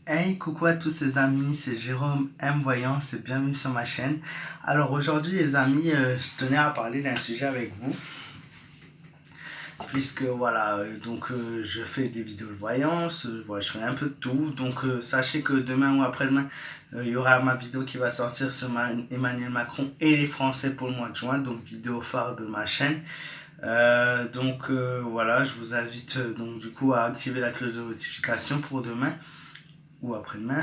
Hey, coucou à tous les amis, c'est Jérôme M. Voyance et bienvenue sur ma chaîne. Alors aujourd'hui les amis, je tenais à parler d'un sujet avec vous, puisque voilà, je fais des vidéos de voyance, voilà, je fais un peu de tout, sachez que demain ou après-demain, il y aura ma vidéo qui va sortir sur Emmanuel Macron et les Français pour le mois de juin, donc vidéo phare de ma chaîne. Voilà, je vous invite du coup à activer la cloche de notification pour demain ou après-demain,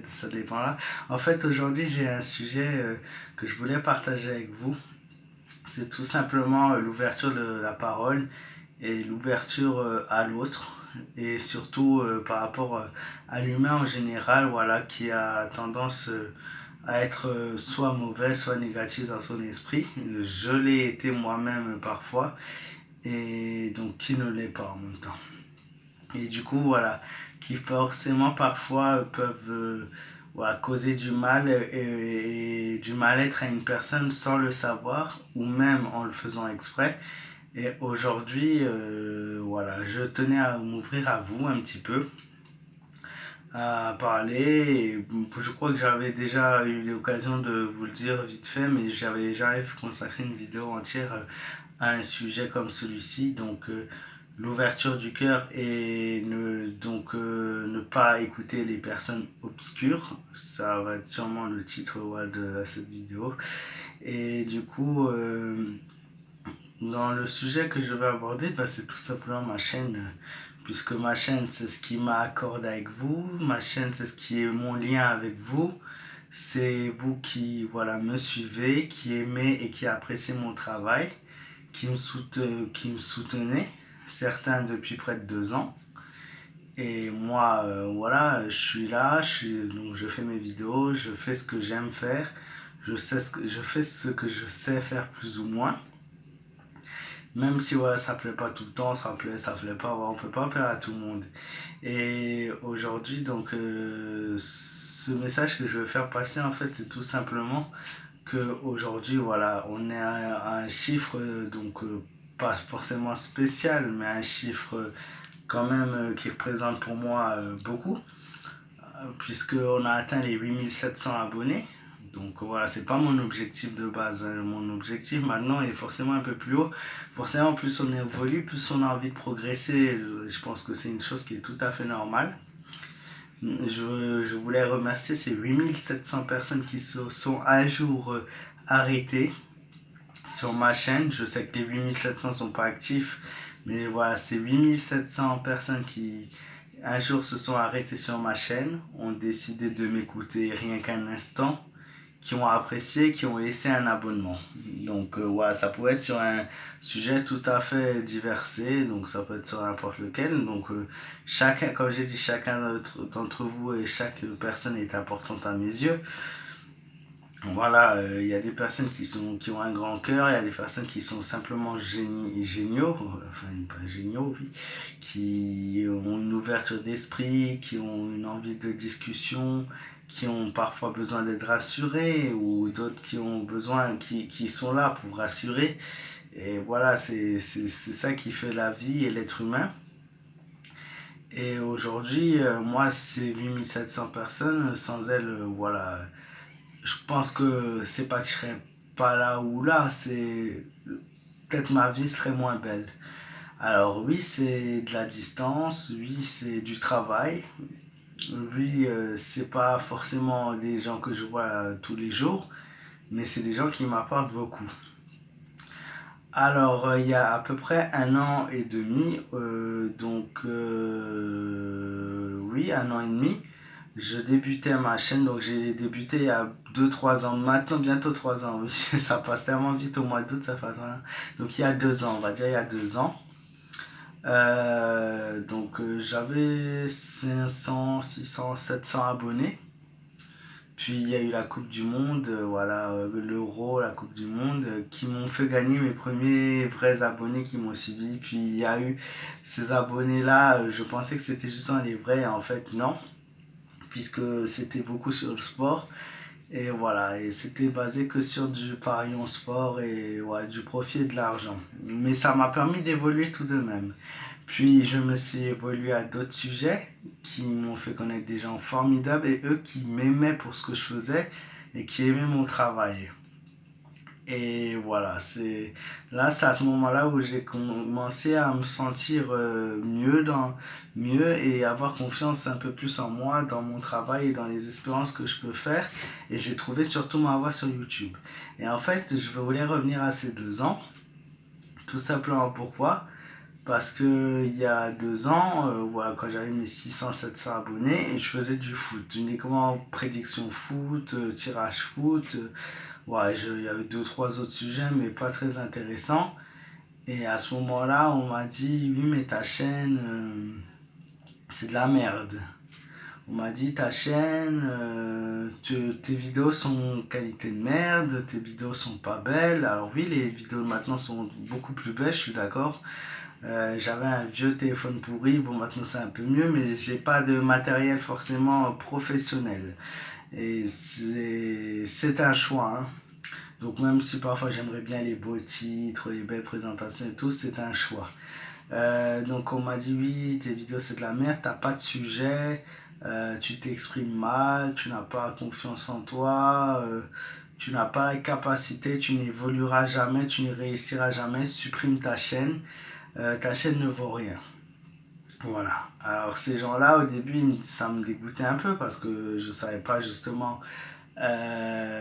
ça dépendra. En fait, aujourd'hui, j'ai un sujet que je voulais partager avec vous. C'est tout simplement l'ouverture de la parole et l'ouverture à l'autre. Et surtout par rapport à l'humain en général, voilà, qui a tendance à être soit mauvais, soit négatif dans son esprit. Je l'ai été moi-même parfois, et donc qui ne l'est pas en même temps. Et du coup, voilà, qui forcément parfois peuvent voilà, causer du mal et du mal-être à une personne sans le savoir ou même en le faisant exprès. Et aujourd'hui, voilà, je tenais à m'ouvrir à vous un petit peu, à parler. Et je crois que j'avais déjà eu l'occasion de vous le dire vite fait, mais j'avais jamais consacré une vidéo entière à un sujet comme celui-ci. L'ouverture du cœur et ne pas écouter les personnes obscures. Ça va être sûrement le titre ouais, de cette vidéo. Et du coup, dans le sujet que je vais aborder, bah, c'est tout simplement ma chaîne. Puisque ma chaîne, c'est ce qui m'accorde avec vous. Ma chaîne, c'est ce qui est mon lien avec vous. C'est vous qui voilà, me suivez, qui aimez et qui appréciez mon travail, qui me soutenez, certains depuis près de 2 ans. Et moi, voilà, je suis là, donc je fais mes vidéos, je fais ce que j'aime faire, je fais ce que je sais faire plus ou moins. Même si ouais, ça plaît pas tout le temps, ça plaît pas, ouais, on peut pas plaire à tout le monde. Et aujourd'hui, ce message que je veux faire passer, en fait, c'est tout simplement que aujourd'hui, voilà, on est à un chiffre, pas forcément spécial, mais un chiffre quand même qui représente pour moi beaucoup, puisqu'on a atteint les 8700 abonnés. Donc voilà, c'est pas mon objectif de base, hein. Mon objectif maintenant est forcément un peu plus haut. Forcément, plus on évolue, plus on a envie de progresser. Je pense que c'est une chose qui est tout à fait normale. Je voulais remercier ces 8700 personnes qui se sont un jour arrêtées sur ma chaîne. Je sais que les 8700 sont pas actifs, mais voilà, c'est 8700 personnes qui un jour se sont arrêtées sur ma chaîne, ont décidé de m'écouter rien qu'un instant, qui ont apprécié, qui ont laissé un abonnement. Voilà, ça pourrait être sur un sujet tout à fait diversifié, donc ça peut être sur n'importe lequel. Chacun, comme j'ai dit, chacun d'entre vous et chaque personne est importante à mes yeux. Voilà, il y a des personnes qui ont un grand cœur, il y a des personnes qui sont simplement géniaux, enfin pas géniaux, oui, qui ont une ouverture d'esprit, qui ont une envie de discussion, qui ont parfois besoin d'être rassurés, ou d'autres qui ont besoin, qui sont là pour rassurer. Et voilà, c'est ça qui fait la vie et l'être humain. Et aujourd'hui, moi, ces 8700 personnes, sans elles, voilà, je pense que c'est pas que je serais pas là ou là, c'est peut-être ma vie serait moins belle. Alors oui, c'est de la distance, oui, c'est du travail, oui, c'est pas forcément des gens que je vois tous les jours, mais c'est des gens qui m'apportent beaucoup. Alors, il y a à peu près 1 an et demi, oui, 1 an et demi, je débutais ma chaîne, donc j'ai débuté il y a 2 3 ans, maintenant bientôt 3 ans, oui, ça passe tellement vite au mois d'août, ça passe rien. Donc il y a 2 ans, on va dire il y a 2 ans. J'avais 500, 600, 700 abonnés. Puis il y a eu la Coupe du Monde, voilà, l'Euro, la Coupe du Monde, qui m'ont fait gagner mes premiers vrais abonnés qui m'ont suivi. Puis il y a eu ces abonnés-là, je pensais que c'était justement les vrais, en fait non, puisque c'était beaucoup sur le sport. Et voilà, et c'était basé que sur du pari en sport et ouais, du profit et de l'argent. Mais ça m'a permis d'évoluer tout de même. Puis je me suis évolué à d'autres sujets qui m'ont fait connaître des gens formidables et eux qui m'aimaient pour ce que je faisais et qui aimaient mon travail. Et voilà, c'est à ce moment-là où j'ai commencé à me sentir mieux et avoir confiance un peu plus en moi, dans mon travail et dans les expériences que je peux faire. Et j'ai trouvé surtout ma voie sur YouTube. Et en fait, je voulais revenir à ces 2 ans. Tout simplement pourquoi? Parce que il y a 2 ans, voilà, quand j'avais mes 600-700 abonnés, je faisais du foot, uniquement prédiction foot, tirage foot. Ouais, il y avait deux, trois autres sujets, mais pas très intéressants. Et à ce moment-là, on m'a dit, oui, mais ta chaîne, c'est de la merde. On m'a dit, ta chaîne, tes vidéos sont qualité de merde, tes vidéos sont pas belles. Alors oui, les vidéos maintenant sont beaucoup plus belles, je suis d'accord. J'avais un vieux téléphone pourri, bon maintenant c'est un peu mieux, mais j'ai pas de matériel forcément professionnel. Et c'est un choix, hein. Donc même si parfois j'aimerais bien les beaux titres, les belles présentations et tout, c'est un choix. Donc on m'a dit oui, tes vidéos c'est de la merde, t'as pas de sujet, tu t'exprimes mal, tu n'as pas confiance en toi, tu n'as pas la capacité, tu n'évolueras jamais, tu ne réussiras jamais, supprime ta chaîne ne vaut rien. Voilà. Alors ces gens-là, au début, ça me dégoûtait un peu parce que je savais pas justement euh,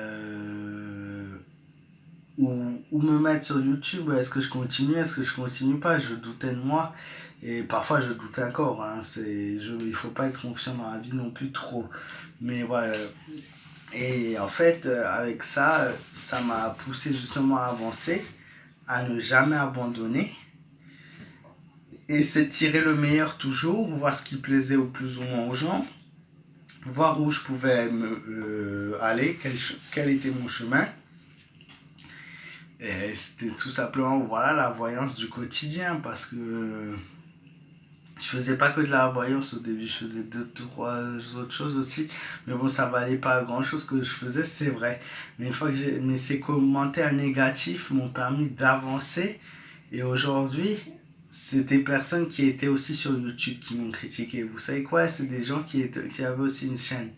où me mettre sur YouTube. Est-ce que je continue, est-ce que je continue pas? Je doutais de moi et parfois je doute encore, hein. Il faut pas être confiant dans la vie non plus trop. Mais voilà. Et en fait, avec ça, ça m'a poussé justement à avancer, à ne jamais abandonner. Et c'est tirer le meilleur toujours, voir ce qui plaisait au plus ou moins aux gens, voir où je pouvais aller, quel était mon chemin. Et c'était tout simplement voilà, la voyance du quotidien parce que je faisais pas que de la voyance au début, je faisais deux, trois autres choses aussi. Mais bon, ça valait pas grand chose que je faisais, c'est vrai. Mais une fois que mais ces commentaires négatifs m'ont permis d'avancer. Et aujourd'hui, c'est des personnes qui étaient aussi sur YouTube qui m'ont critiqué. Vous savez quoi? C'est des gens qui avaient aussi une chaîne.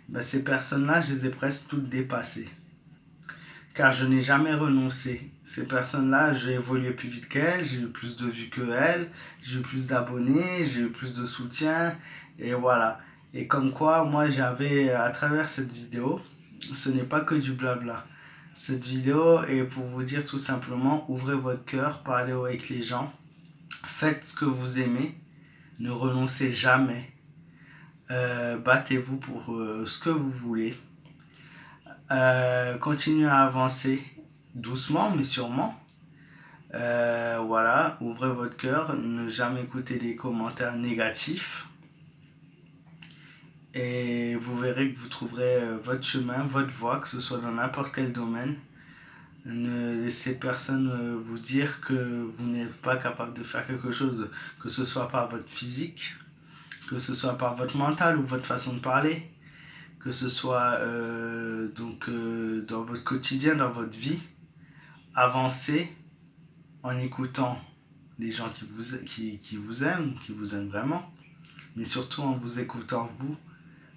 Ben, ces personnes-là, je les ai presque toutes dépassées. Car je n'ai jamais renoncé. Ces personnes-là, j'ai évolué plus vite qu'elles, j'ai eu plus de vues qu'elles, j'ai eu plus d'abonnés, j'ai eu plus de soutien, et voilà. Et comme quoi, moi j'avais, à travers cette vidéo, ce n'est pas que du blabla. Cette vidéo est pour vous dire tout simplement, ouvrez votre cœur, parlez avec les gens, faites ce que vous aimez, ne renoncez jamais, battez-vous pour ce que vous voulez. Continuez à avancer doucement mais sûrement. Voilà, ouvrez votre cœur, ne jamais écouter les commentaires négatifs et vous verrez que vous trouverez votre chemin, votre voie, que ce soit dans n'importe quel domaine. Ne laissez personne vous dire que vous n'êtes pas capable de faire quelque chose, que ce soit par votre physique, que ce soit par votre mental ou votre façon de parler, que ce soit dans votre quotidien, dans votre vie. Avancez en écoutant les gens qui vous aiment vraiment, mais surtout en vous écoutant vous,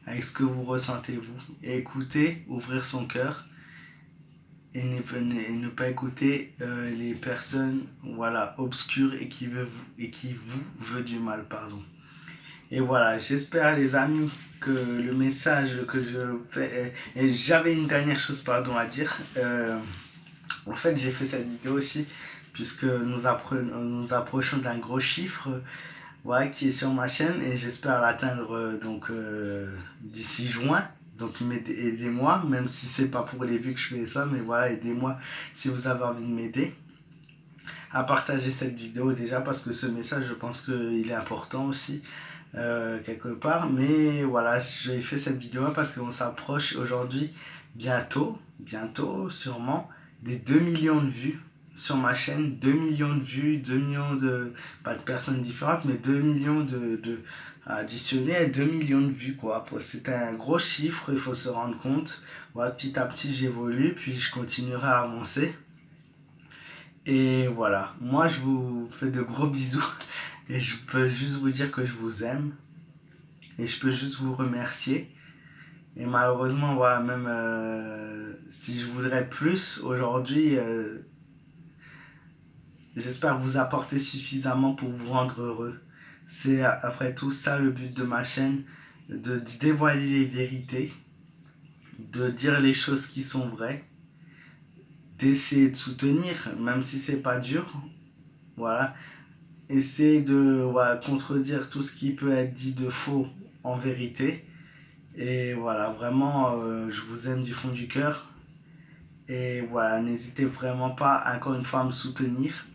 avec ce que vous ressentez vous. Et écouter, ouvrir son cœur et ne pas écouter les personnes voilà, obscures et qui vous veut du mal. Pardon. Et voilà, j'espère les amis que le message que je fais... Et j'avais une dernière chose pardon, à dire. En fait, j'ai fait cette vidéo aussi puisque nous approchons d'un gros chiffre voilà, qui est sur ma chaîne et j'espère l'atteindre d'ici juin. Donc aidez-moi, même si c'est pas pour les vues que je fais ça, mais voilà, aidez-moi si vous avez envie de m'aider à partager cette vidéo déjà parce que ce message, je pense qu'il est important aussi quelque part. Mais voilà, j'ai fait cette vidéo parce qu'on s'approche aujourd'hui bientôt sûrement des 2 millions de vues sur ma chaîne, 2 millions de vues, 2 millions pas de personnes différentes, mais 2 millions additionnés à 2 millions de vues, quoi. C'est un gros chiffre, il faut se rendre compte. Voilà, petit à petit, j'évolue, puis je continuerai à avancer. Et voilà, moi, je vous fais de gros bisous. Et je peux juste vous dire que je vous aime. Et je peux juste vous remercier. Et malheureusement, voilà, même si je voudrais plus aujourd'hui, j'espère vous apporter suffisamment pour vous rendre heureux. C'est après tout ça le but de ma chaîne, de dévoiler les vérités, de dire les choses qui sont vraies, d'essayer de soutenir, même si c'est pas dur. Voilà. Essayer de voilà, contredire tout ce qui peut être dit de faux en vérité. Et voilà, vraiment, je vous aime du fond du cœur. Et voilà, n'hésitez vraiment pas, encore une fois, à me soutenir.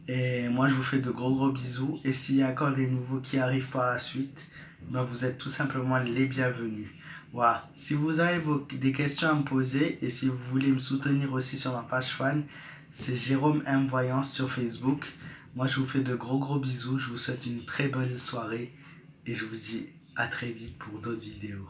Et moi, je vous fais de gros bisous. Et s'il y a encore des nouveaux qui arrivent par la suite, ben vous êtes tout simplement les bienvenus. Voilà. Si vous avez des questions à me poser et si vous voulez me soutenir aussi sur ma page fan, c'est Jérôme M. Voyance sur Facebook. Moi, je vous fais de gros bisous. Je vous souhaite une très bonne soirée et je vous dis à très vite pour d'autres vidéos.